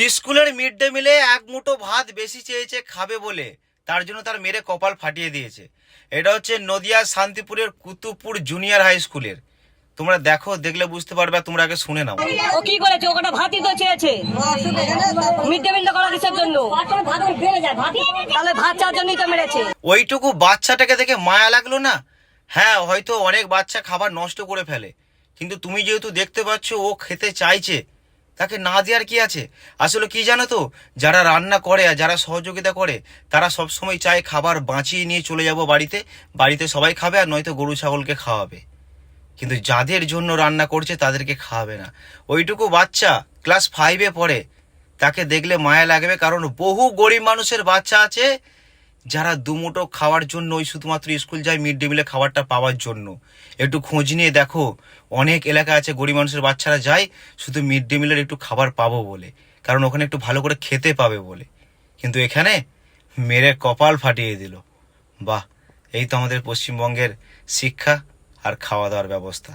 স্কুলের mid day মিলে এক মুঠো ভাত বেশি চেয়েছে খাবে বলে, তার জন্য তার মেরে কপাল ফাটিয়ে দিয়েছে। এটা হচ্ছে নদিয়া শান্তিপুরের কুতুবপুর জুনিয়র হাই স্কুলের। তোমরা দেখো, দেখলে বুঝতে পারবে। তোমরা আগে শুনে নাও। ও কি করেছে? ওটা ভাতই তো চেয়েছে। মিড ডে মিলটা করা কিসের জন্য? তাহলে ভাত চাওয়ার জন্যই তো মেরেছে। ওইটুকু বাচ্চাটাকে দেখে মায়া লাগলো না? হ্যাঁ, হয়তো অনেক বাচ্চা খাবার নষ্ট করে ফেলে, কিন্তু তুমি যেহেতু দেখতে পাচ্ছ ও খেতে চাইছে, তাকে না দেওয়ার কি আছে? আসলে কি জানো তো, যারা রান্না করে আর যারা সহযোগিতা করে, তারা সবসময় চায় খাবার বাঁচিয়ে নিয়ে চলে যাব বাড়িতে, বাড়িতে সবাই খাবে আর নয়তো গরু ছাগলকে খাওয়াবে। কিন্তু যাদের জন্য রান্না করছে তাদেরকে খাওয়াবে না। ওইটুকু বাচ্চা ক্লাস 5-এ পড়ে, তাকে দেখলে মায়া লাগবে। কারণ বহু গরিব মানুষের বাচ্চা আছে যারা দুমুঠো খাওয়ার জন্য ওই শুধুমাত্র স্কুল যায় মিড ডে মিলে খাবারটা পাওয়ার জন্য। একটু খোঁজ নিয়ে দেখো, অনেক এলাকা আছে গরিব মানুষের বাচ্চারা যায় শুধু মিড ডে মিলের একটু খাবার পাবো বলে, কারণ ওখানে একটু ভালো করে খেতে পাবে বলে। কিন্তু এখানে মেরে কপাল ফাটিয়ে দিল। বাহ, এই তো আমাদের পশ্চিমবঙ্গের শিক্ষা আর খাওয়া দাওয়ার ব্যবস্থা।